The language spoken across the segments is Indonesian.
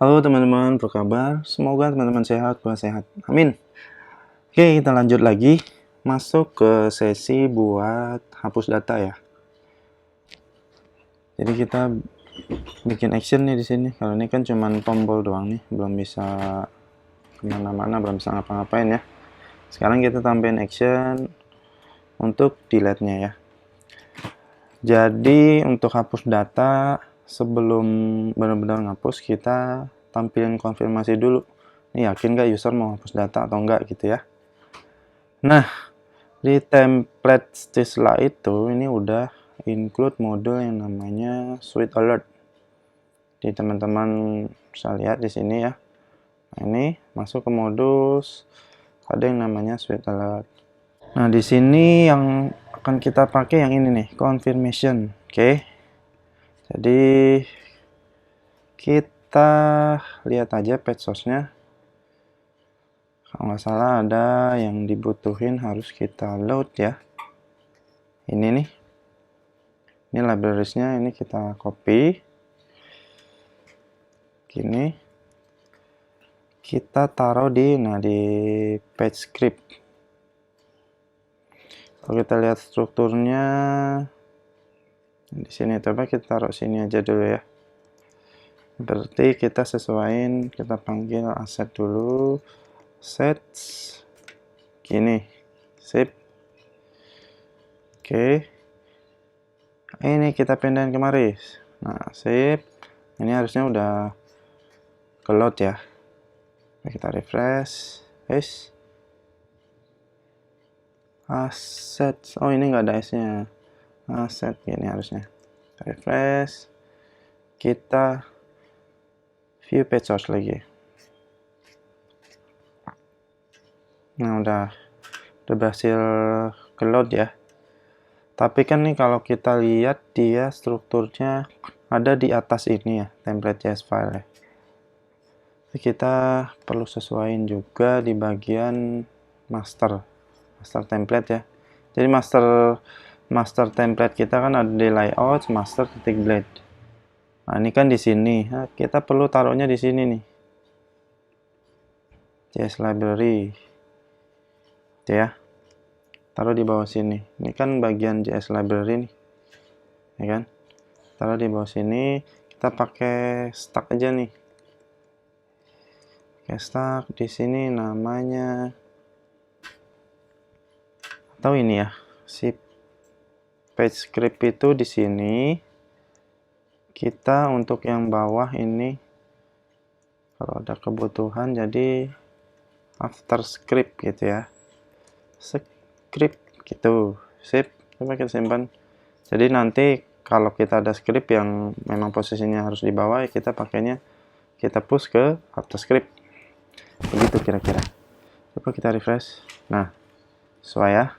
Halo teman-teman, apa kabar? Semoga teman-teman sehat, gua sehat. Amin. Oke, kita lanjut lagi. Masuk ke sesi buat hapus data ya. Jadi kita bikin action nih di sini. Kalau ini kan cuman tombol doang nih, belum bisa kemana-mana, belum bisa ngapa-ngapain ya. Sekarang kita tambahin action untuk delete-nya ya. Jadi untuk hapus data, sebelum benar-benar ngapus, kita tampilin konfirmasi dulu. Ini yakin nggak user mau hapus data atau enggak gitu ya. Nah, di template setelah itu ini udah include modul yang namanya Suite Alert. Jadi teman-teman bisa lihat di sini ya. Nah, ini masuk ke modus ada yang namanya Suite Alert. Nah, di sini yang akan kita pakai yang ini nih, confirmation. Oke. Jadi kita lihat aja page source-nya. Kalau nggak salah ada yang dibutuhin harus kita load ya. Ini nih. Ini libraries-nya, ini kita copy. Gini. Kita taruh di page script. Kalau kita lihat strukturnya di sini, coba kita taruh sini aja dulu ya. Berarti kita sesuaiin, kita panggil aset dulu, sets, gini, sip. Oke, ini kita pindahin kemari. Nah, sip. Ini harusnya udah ke load ya. Kita refresh, assets. Oh, ini nggak ada S-nya. Asset gini harusnya. Refresh. Kita view page source lagi. Nah, udah berhasil ke load ya. Tapi kan nih kalau kita lihat dia strukturnya ada di atas ini ya, template.js file ya. Kita perlu sesuaiin juga di bagian master template ya. Jadi master template kita kan ada di layout master titik blade. Nah, ini kan di sini. Nah, kita perlu taruhnya di sini nih. JS library. Itu ya. Taruh di bawah sini. Ini kan bagian JS library nih. Ya kan? Taruh di bawah sini. Kita pakai stack aja nih. Pakai stack di sini namanya atau ini ya. Si page script itu di sini. Kita untuk yang bawah ini kalau ada kebutuhan jadi after script gitu ya, script gitu, sip. Coba kita simpan. Jadi nanti kalau kita ada script yang memang posisinya harus di bawah ya kita pakainya kita push ke after script begitu kira-kira. Coba kita refresh. Nah, sesuai ya,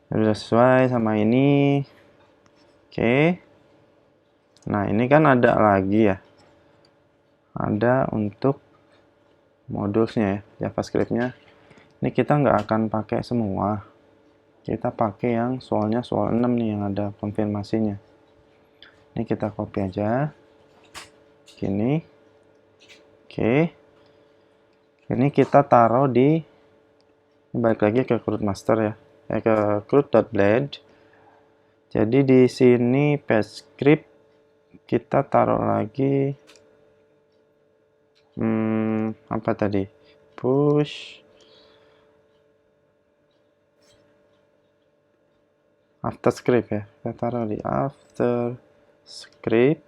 sudah sesuai sama ini. Oke. Nah, ini kan ada lagi ya, ada untuk modulsnya ya, JavaScript-nya. Ini kita nggak akan pakai semua, kita pakai yang soal 6 nih yang ada konfirmasinya. Ini kita copy aja gini. Oke, ini kita taruh di, balik lagi ke CRUD master ya, ke CRUD.blade. Jadi di sini page script kita taruh lagi apa tadi, push after script ya, kita taruh di after script.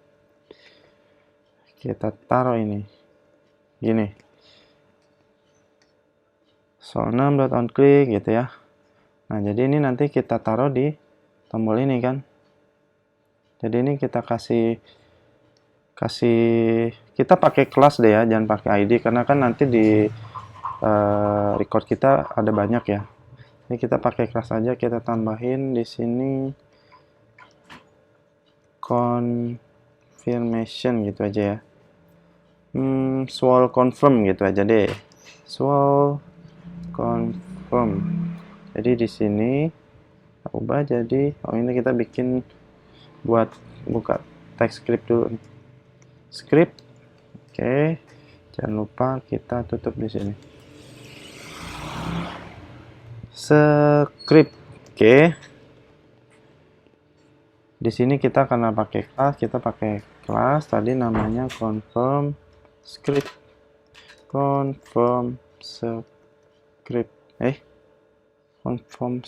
Kita taruh ini gini, soal 6.onClick gitu ya. Nah, jadi ini nanti kita taruh di tombol ini kan. Jadi ini kita kasih kita pakai kelas deh ya, jangan pakai ID karena kan nanti di record kita ada banyak ya. Ini kita pakai kelas aja, kita tambahin di sini confirmation gitu aja ya. Swal confirm gitu aja deh. Swal confirm. Jadi di sini ubah jadi, ini kita bikin buat buka TypeScript dulu. script. Oke, jangan lupa kita tutup di sini. Script. Oke. Di sini kita karena pakai kelas, tadi namanya confirm script. Confirm script. Confirm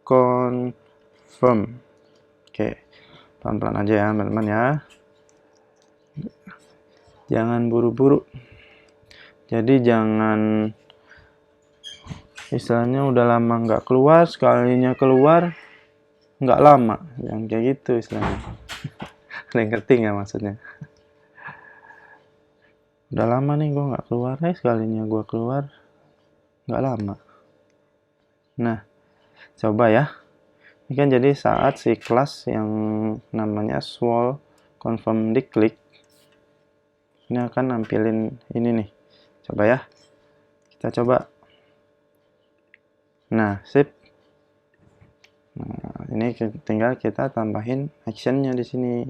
confirm. Oke, pelan-pelan aja ya teman-teman ya, jangan buru-buru. Jadi jangan istilahnya udah lama nggak keluar, sekalinya keluar nggak lama, yang kayak gitu istilahnya. Ada yang ngerti nggak maksudnya? Udah lama nih gue nggak keluar, sekalinya gue keluar nggak lama. Nah, coba ya. Ini kan jadi saat si kelas yang namanya swal confirm diklik, ini akan nampilin ini nih. Coba ya, kita coba. Nah, sip. Nah, ini tinggal kita tambahin actionnya di sini.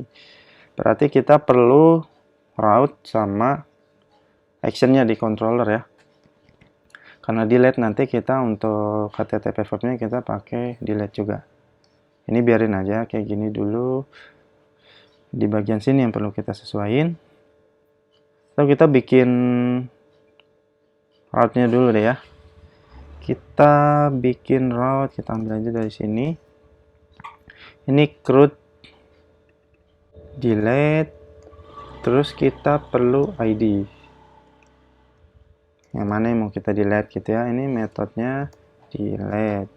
Berarti kita perlu route sama actionnya di controller ya. Karena delete nanti kita untuk HTTP verbnya kita pakai delete juga. Ini biarin aja kayak gini dulu. Di bagian sini yang perlu kita sesuaiin. Lalu kita bikin route-nya dulu deh ya. Kita bikin route, kita ambil aja dari sini. Ini CRUD delete, terus kita perlu ID. Yang mana yang mau kita delete gitu ya. Ini metodenya delete.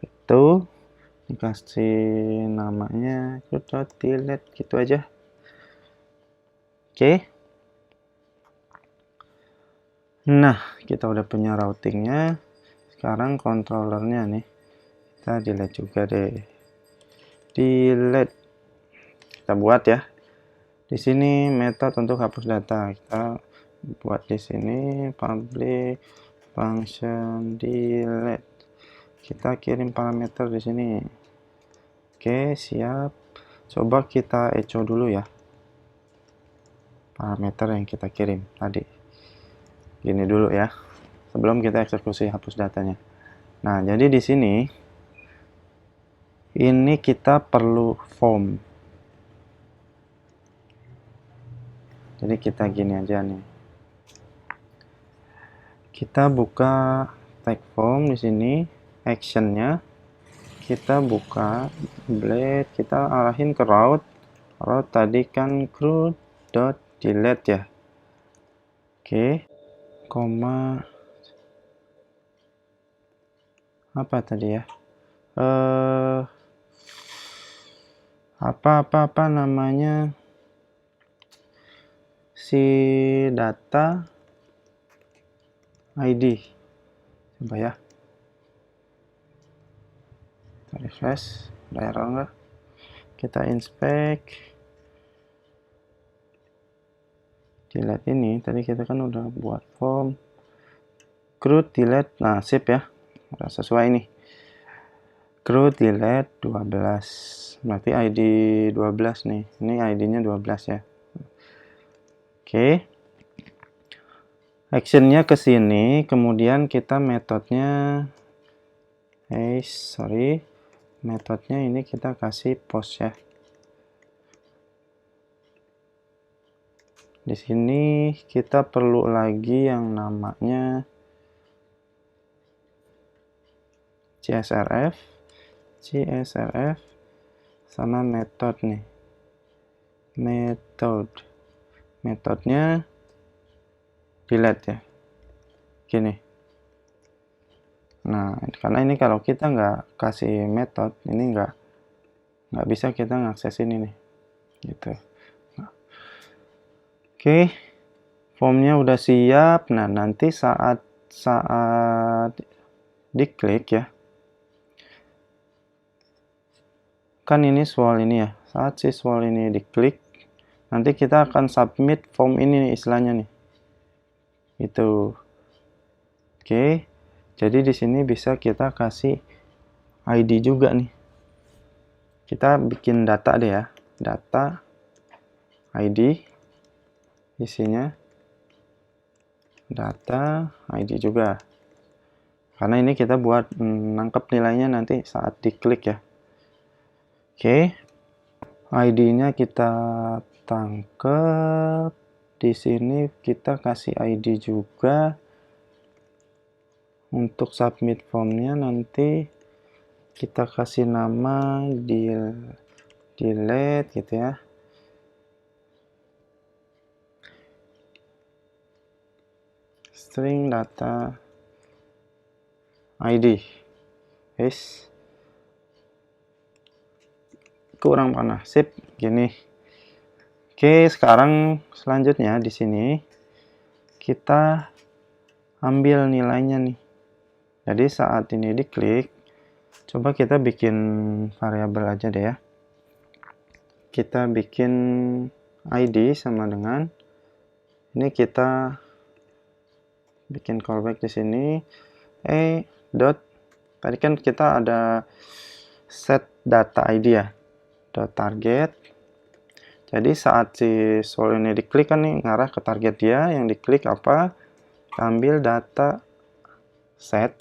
Itu dikasih namanya CRUD.delete gitu aja. Oke. Nah, kita udah punya routingnya. Sekarang controllernya nih, kita delete juga deh. Delete. Kita buat ya. Di sini metode untuk hapus data. Kita buat di sini public function delete. Kita kirim parameter di sini. Oke, siap. Coba kita echo dulu ya. Parameter yang kita kirim tadi. Gini dulu ya, sebelum kita eksekusi hapus datanya. Nah, jadi di sini ini kita perlu form. Jadi kita gini aja nih. Kita buka tag form di sini, actionnya kita buka blade, kita arahin ke route. Route tadi kan CRUD.delete ya. Oke. Koma apa tadi ya, apa namanya, si data ID. Coba ya, kita refresh, ada error nggak? Kita inspect. Delete ini tadi kita kan udah buat form CRUD delete. Nah, sip ya, udah sesuai nih. CRUD delete 12, berarti ID 12 nih. Ini ID-nya 12 ya. Oke. Actionnya ke sini, kemudian kita metodenya metodenya ini kita kasih post ya. Di sini kita perlu lagi yang namanya CSRF sama metode nih. Metodenya delete ya. Gini. Nah, karena ini kalau kita nggak kasih metode, ini nggak bisa kita ngakses ini nih. Gitu. Oke, formnya udah siap. Nah, nanti saat diklik ya, kan ini swal ini ya. Saat si swal ini diklik, nanti kita akan submit form ini nih, istilahnya nih. Itu. Oke. Jadi di sini bisa kita kasih ID juga nih. kita bikin data deh ya, data ID, isinya data ID juga, karena ini kita buat nangkep nilainya nanti saat diklik ya. Oke, ID-nya kita tangkep. Di sini kita kasih ID juga. Untuk submit formnya nanti kita kasih nama delete gitu ya. String data ID. Yes. Kurang panah. Sip, gini. Oke, sekarang selanjutnya di sini kita ambil nilainya nih. Jadi saat ini diklik, coba kita bikin variabel aja deh ya. Kita bikin ID sama dengan ini, kita bikin callback di sini. Tadi kan kita ada set data ID ya, .target. Jadi saat si sol ini diklik kan nih ngarah ke target dia, yang diklik apa? Kita ambil data set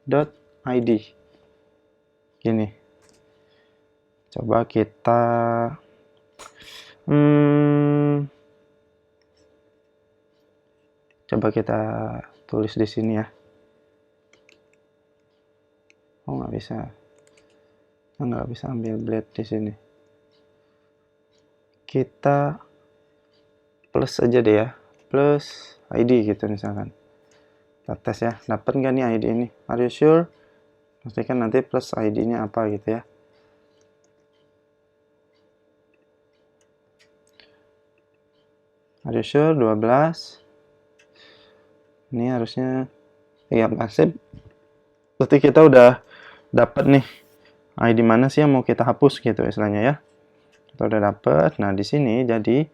.id gini. Coba kita tulis di sini ya. Oh, nggak bisa. Nggak bisa ambil blade di sini. Kita plus aja deh ya, plus ID gitu misalkan. Kita tes ya, dapat nggak nih ID ini? Are you sure? Pastikan nanti plus ID-nya apa gitu ya. Are you sure? 12. Ini harusnya ya masih. Berarti kita udah dapat nih ID mana sih yang mau kita hapus gitu istilahnya ya. Kita udah dapat. Nah, di sini jadi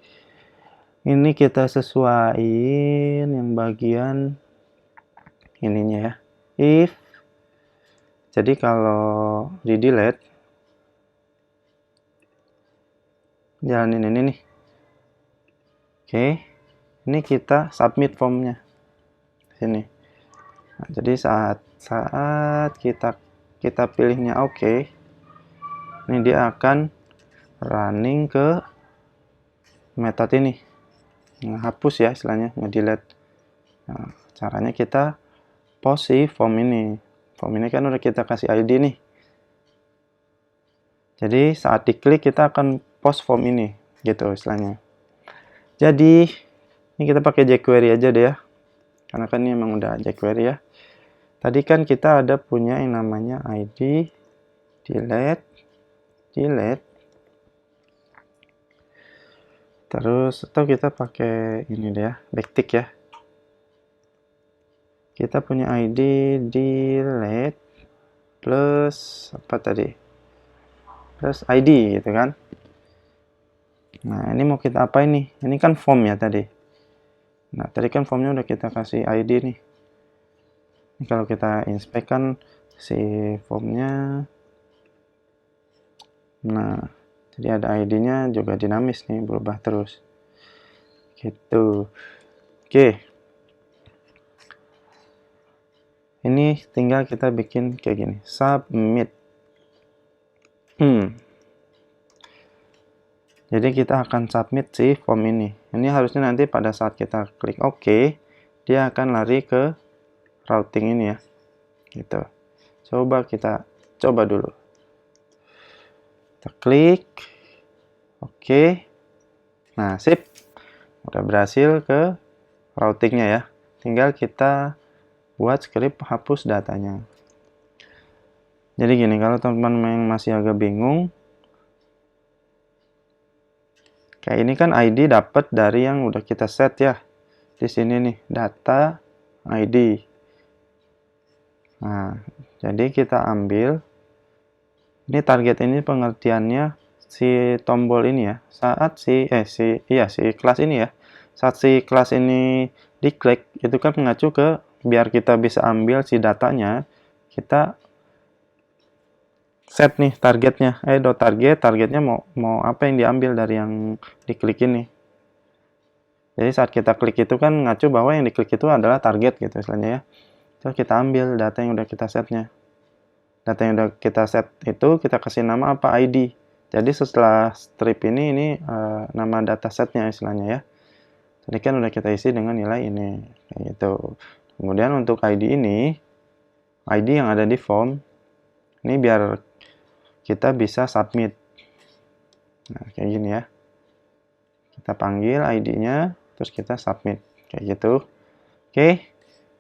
ini kita sesuaiin yang bagian ininya ya. If jadi kalau di delete jalanin ini nih. Oke. Ini kita submit formnya. Sini. Nah, jadi saat kita pilihnya oke, ini dia akan running ke metode ini, menghapus ya istilahnya, nge-delete. Nah, caranya kita post si form ini. Form ini kan udah kita kasih ID nih. Jadi saat diklik kita akan post form ini gitu istilahnya. Jadi ini kita pakai jQuery aja deh ya, karena kan ini emang udah jQuery ya. Tadi kan kita ada punya yang namanya ID delete. Terus atau kita pakai ini deh ya, backtick ya. Kita punya ID delete plus apa tadi? Plus ID gitu kan. Nah, ini mau kita apa ini? Ini kan form ya tadi. Nah, tadi kan formnya udah kita kasih ID nih. Ini kalau kita inspect kan si formnya. Nah, jadi ada ID-nya juga dinamis nih, berubah terus. Gitu. Oke. Ini tinggal kita bikin kayak gini. Submit. Jadi kita akan submit si form ini. Ini harusnya nanti pada saat kita klik OK, dia akan lari ke routing ini ya. Gitu. Kita coba dulu. Kita klik OK. Nah, sip. Udah berhasil ke routingnya ya. Tinggal kita buat script hapus datanya. Jadi gini, kalau teman-teman yang masih agak bingung, kayak ini kan ID dapat dari yang udah kita set ya. Di sini nih, data ID. Nah, jadi kita ambil, ini target ini pengertiannya si tombol ini ya. Saat si kelas ini ya. Saat si kelas ini diklik, itu kan mengacu ke biar kita bisa ambil si datanya, kita set nih targetnya, targetnya mau apa yang diambil dari yang diklik ini. Jadi saat kita klik itu kan ngacu bahwa yang diklik itu adalah target gitu istilahnya ya. Terus kita ambil data yang udah kita setnya. Data yang udah kita set itu kita kasih nama apa? ID. Jadi setelah strip ini nama datasetnya istilahnya ya. Tadi kan udah kita isi dengan nilai ini, kayak gitu. Kemudian untuk ID ini, ID yang ada di form, ini biar kita bisa submit. Nah, kayak gini ya. Kita panggil ID-nya, terus kita submit, kayak gitu. Oke,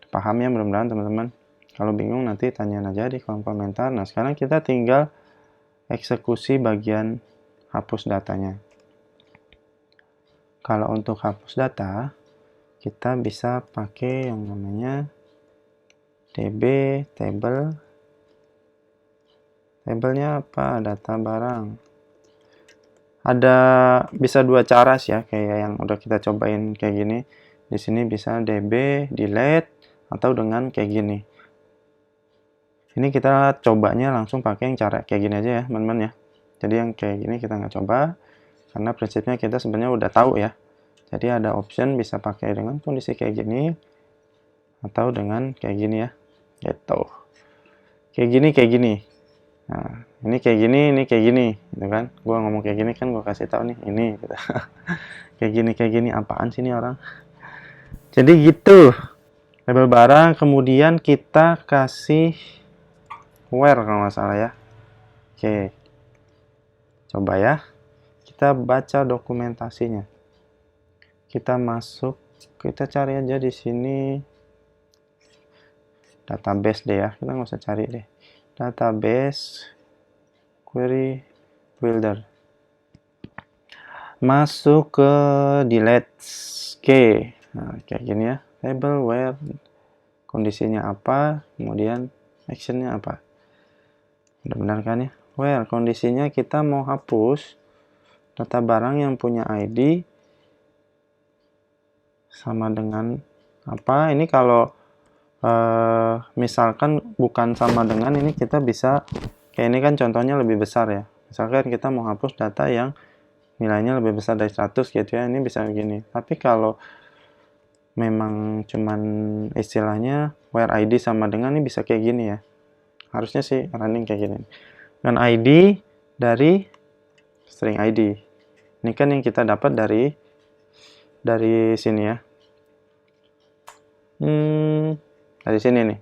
paham ya mudah-mudahan teman-teman. Kalau bingung nanti tanya aja di kolom komentar. Nah, sekarang kita tinggal eksekusi bagian hapus datanya. Kalau untuk hapus data, kita bisa pakai yang namanya db table. Tabelnya apa? Data barang. Ada bisa dua cara sih ya, kayak yang udah kita cobain kayak gini. Di sini bisa db delete atau dengan kayak gini. Ini kita cobanya langsung pakai yang cara kayak gini aja ya, teman-teman ya. Jadi yang kayak gini kita nggak coba karena prinsipnya kita sebenarnya udah tahu ya. Jadi ada option bisa pakai dengan kondisi kayak gini atau dengan kayak gini ya. Gitu. Kayak gini. Nah, ini kayak gini, gitu kan? Gua ngomong kayak gini kan gua kasih tahu nih, ini gitu. kayak gini, apaan sih ini orang? Jadi gitu. Label barang, kemudian kita kasih where kalau nggak salah ya. Oke. Coba ya. Kita baca dokumentasinya. Kita masuk, kita cari aja di sini database deh ya. Kita nggak usah cari deh. Database query builder. Masuk ke delete. Oke. Nah, kayak gini ya. Table where kondisinya apa, kemudian actionnya apa. Udah benar kan ya? Where kondisinya kita mau hapus data barang yang punya ID sama dengan apa. Ini kalau misalkan bukan sama dengan, ini kita bisa kayak ini kan contohnya lebih besar ya. Misalkan kita mau hapus data yang nilainya lebih besar dari 100 gitu ya, ini bisa begini. Tapi kalau memang cuman istilahnya where ID sama dengan, ini bisa kayak gini ya. Harusnya sih running kayak gini. Dan ID dari string ID. Ini kan yang kita dapat dari sini ya. Dari sini nih.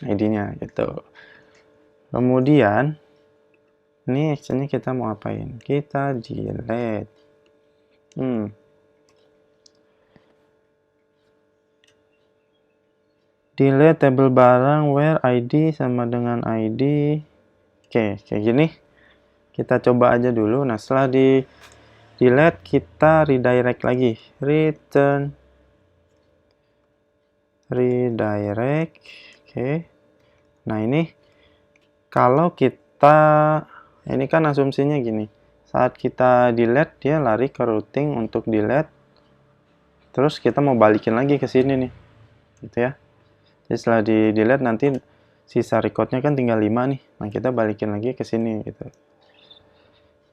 ID-nya gitu. Kemudian ini actionnya kita mau apain? Kita delete. Delete table barang where ID sama dengan ID. Oke, kayak gini. Kita coba aja dulu. Nah, setelah di delete, kita redirect lagi. Redirect. Oke. Nah, ini kalau kita, ini kan asumsinya gini. Saat kita delete, dia lari ke routing untuk delete. Terus kita mau balikin lagi ke sini nih. Gitu ya. Jadi setelah di delete nanti sisa recordnya kan tinggal 5 nih. Nah, kita balikin lagi ke sini gitu.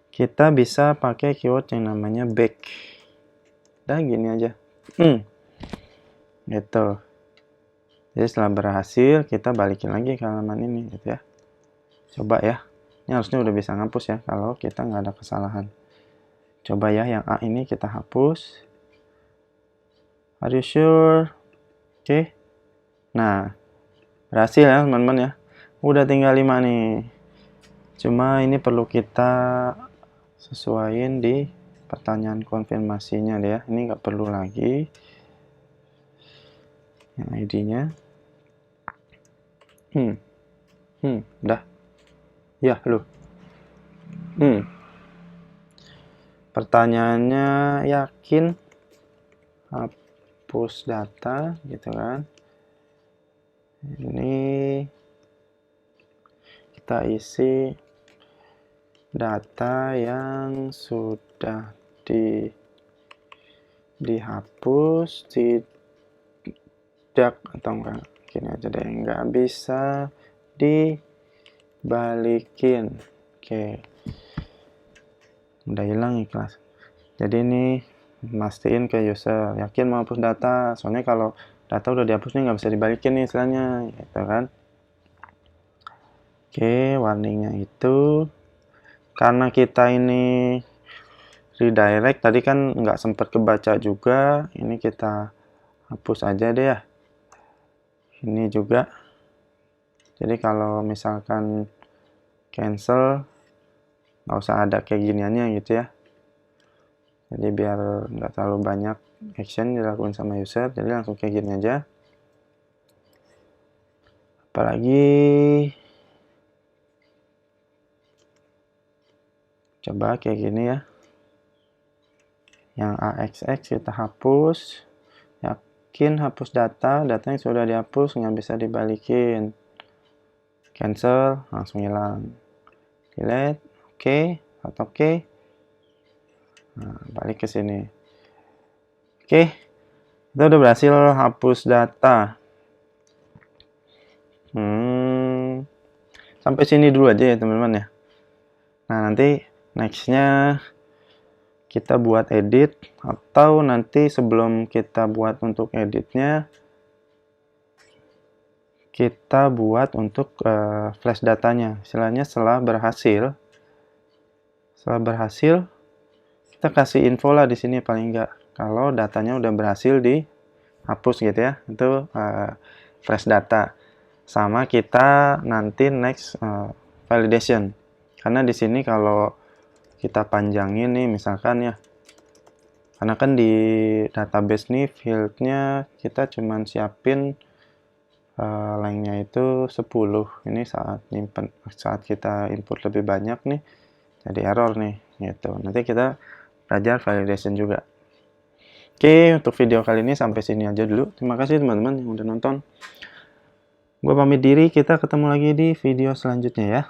Kita bisa pakai keyword yang namanya back. Udah gini aja. Gitu. Jadi setelah berhasil, kita balikin lagi ke halaman ini gitu ya. Coba ya. Ini harusnya udah bisa ngapus ya kalau kita nggak ada kesalahan. Coba ya yang A ini kita hapus. Are you sure? Oke. Nah, berhasil ya teman-teman ya. Udah tinggal 5 nih. Cuma ini perlu kita sesuaiin di pertanyaan konfirmasinya deh ya. Ini nggak perlu lagi. Yang ID-nya. Udah. Ya, lu. Pertanyaannya yakin hapus data gitu kan. Ini kita isi data yang sudah dihapus tidak atau enggak, gini aja deh, nggak bisa balikin. Oke, udah hilang ikhlas. Jadi ini mastiin ke user, yakin mau hapus data, soalnya kalau data udah dihapus nih nggak bisa dibalikin nih istilahnya, gitu kan. Oke, warningnya itu karena kita ini redirect tadi kan nggak sempat kebaca juga, ini kita hapus aja deh ya. Ini juga. Jadi kalau misalkan cancel nggak usah ada kayak giniannya gitu ya. Jadi biar nggak terlalu banyak action dilakukan sama user, jadi langsung kayak gini aja. Apalagi coba kayak gini ya. Yang AXX kita hapus. Yakin hapus data yang sudah dihapus nggak bisa dibalikin. Cancel, langsung hilang. Delete, oke, atau oke. Nah, balik ke sini. Oke, kita udah berhasil hapus data. Sampai sini dulu aja ya teman-teman ya. Nah, nanti nextnya kita buat edit, atau nanti sebelum kita buat untuk editnya, kita buat untuk flash datanya. Istilahnya setelah berhasil, kita kasih info lah di sini paling enggak kalau datanya udah berhasil dihapus gitu ya. Itu flash data. Sama kita nanti next validation. Karena di sini kalau kita panjangin nih misalkan ya, karena kan di database nih fieldnya kita cuman siapin lengthnya itu 10. Ini saat kita input lebih banyak nih jadi error nih gitu. Nanti kita belajar validation juga. Oke, untuk video kali ini sampai sini aja dulu. Terima kasih teman-teman yang udah nonton. Gue pamit diri, kita ketemu lagi di video selanjutnya ya.